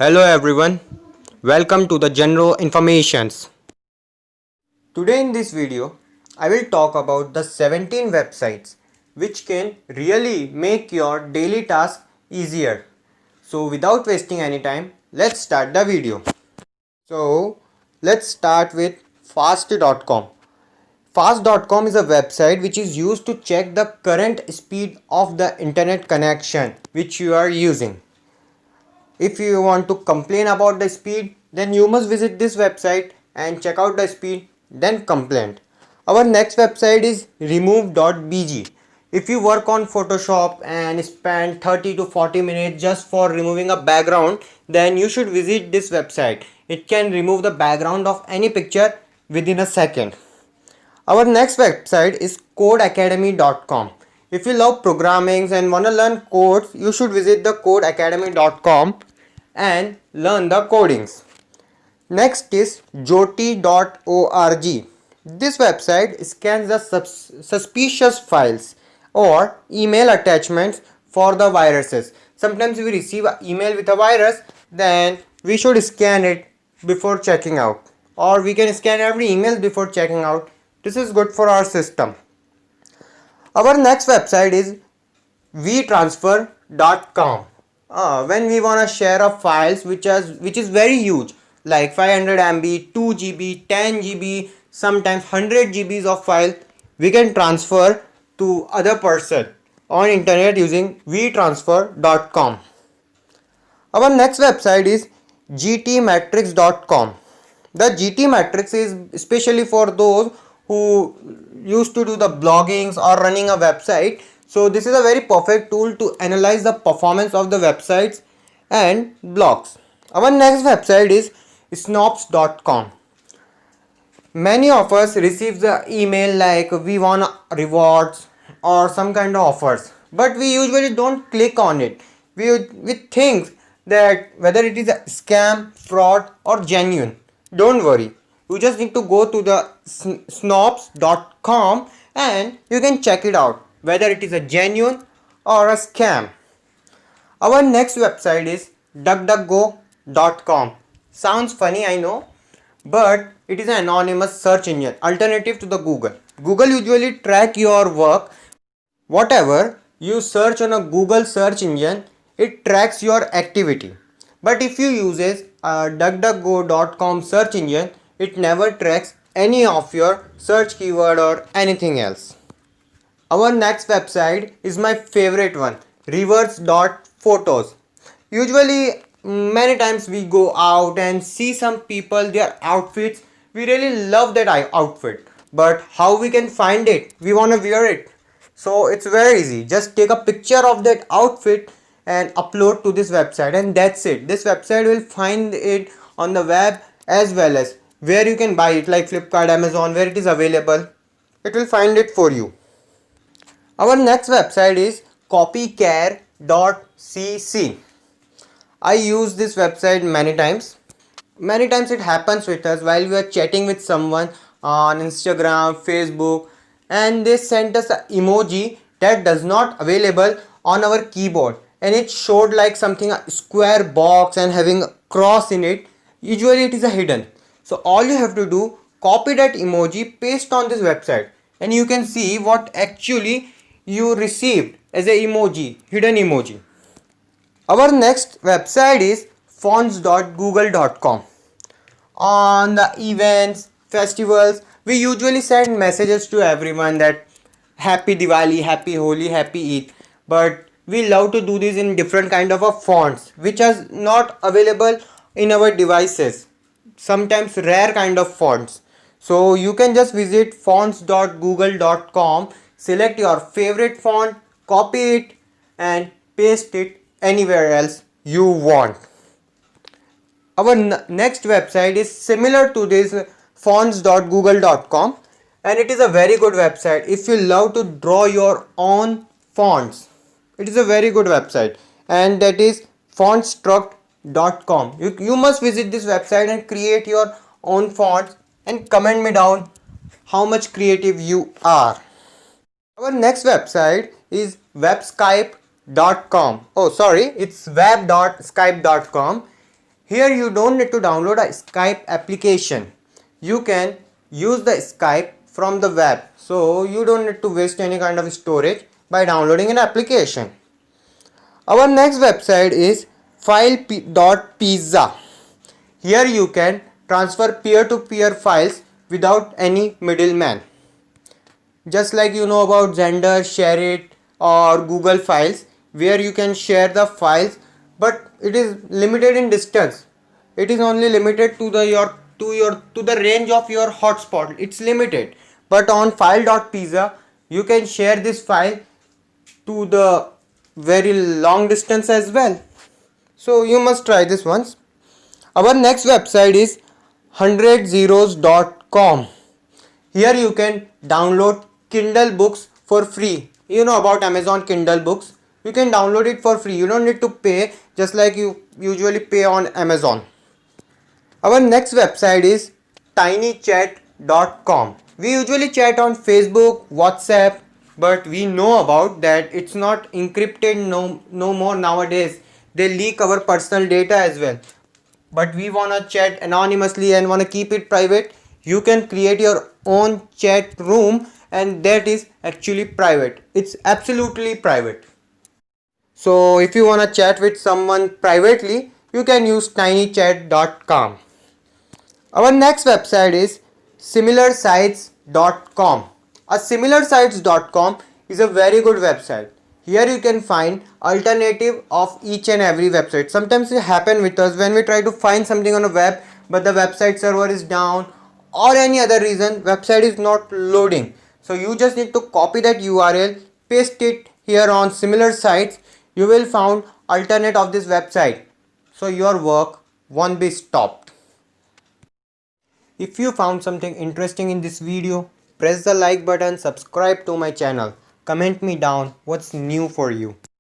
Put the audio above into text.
Hello everyone, welcome to the General Informations. Today in this video, I will talk about the 17 websites which can really make your daily task easier. So without wasting any time, let's start the video. So let's start with fast.com. Fast.com is a website which is used to check the current speed of the internet connection which you are using. If you want to complain about the speed, then you must visit this website and check out the speed, then complain. Our next website is remove.bg. If you work on Photoshop and spend 30 to 40 minutes just for removing a background, then you should visit this website. It can remove the background of any picture within a second. Our next website is codeacademy.com. If you love programming and want to learn codes, you should visit the codeacademy.com and learn the codings. Next is joti.org. This website scans the suspicious files or email attachments for the viruses. Sometimes we receive an email with a virus, then we should scan it before checking out, or we can scan every email before checking out. This is good for our system. Our next website is vtransfer.com. When we want to share a files which is very huge, like 500 MB, 2 GB, 10 GB, sometimes 100 GBs of file, we can transfer to other person on internet using vtransfer.com. Our next website is gtmetrics.com. The GT matrix is especially for those who used to do the bloggings or running a website. So this is a very perfect tool to analyze the performance of the websites and blogs. Our next website is snobs.com. Many of us receive the email like we want rewards or some kind of offers, but we usually don't click on it. We think that whether it is a scam, fraud or genuine. Don't worry, you just need to go to the snobs.com and you can check it out whether it is a genuine or a scam. Our next website is duckduckgo.com. Sounds funny, I know, but it is an anonymous search engine alternative to the Google. Google usually track your work. Whatever you search on a Google search engine, it tracks your activity. But if you uses a duckduckgo.com search engine, it never tracks any of your search keyword or anything else. Our next website is my favorite one, reverse.photos. Usually many times we go out and see some people, their outfits, we really love that outfit, but how we can find it? We want to wear it. So it's very easy, just take a picture of that outfit and upload to this website, and that's it. This website will find it on the web as well as where you can buy it, like Flipkart, Amazon, where it is available. It will find it for you. Our next website is copychar.cc. I use this website many times. Many times it happens with us while we are chatting with someone on Instagram, Facebook, and they sent us an emoji that does not available on our keyboard, and it showed like something a square box and having a cross in it. Usually it is a hidden. So all you have to do, copy that emoji, paste on this website, and you can see what actually you received as a emoji, hidden emoji. Our next website is fonts.google.com. On the events, festivals, we usually send messages to everyone that happy Diwali, happy Holi, happy Eid, but we love to do this in different kind of fonts which are not available in our devices, sometimes rare kind of fonts. So you can just visit fonts.google.com, select your favorite font, copy it and paste it anywhere else you want. Our next website is similar to this fonts.google.com, and it is a very good website if you love to draw your own fonts. It is a very good website, and that is fontstruct.com. You must visit this website and create your own fonts and comment me down how much creative you are. Our next website is webskype.com. Oh sorry, it's web.skype.com. Here you don't need to download a Skype application. You can use the Skype from the web. So you don't need to waste any kind of storage by downloading an application. Our next website is file.pizza. Here you can transfer peer-to-peer files without any middleman. Just like you know about Xender, Shareit or Google Files, where you can share the files, but it is limited in distance. It is only limited to the range of your hotspot. It's limited. But on file.pizza, you can share this file to the very long distance as well. So you must try this once. Our next website is 100zeros.com. Here you can download Kindle books for free. You know about Amazon Kindle books. You can download it for free. You don't need to pay just like you usually pay on Amazon. Our next website is tinychat.com. We usually chat on Facebook, WhatsApp, but we know about that it's not encrypted no more nowadays. They leak our personal data as well. But we wanna chat anonymously and wanna keep it private. You can create your own chat room and that is actually private. It's absolutely private. So if you wanna chat with someone privately, you can use tinychat.com. Our next website is similarsites.com. A similarsites.com is a very good website. Here you can find alternative of each and every website. Sometimes it happen with us when we try to find something on a web but the website server is down or any other reason website is not loading. So you just need to copy that URL, paste it here on similar sites. You will find alternate of this website. So your work won't be stopped. If you found something interesting in this video, press the like button, subscribe to my channel, comment me down what's new for you.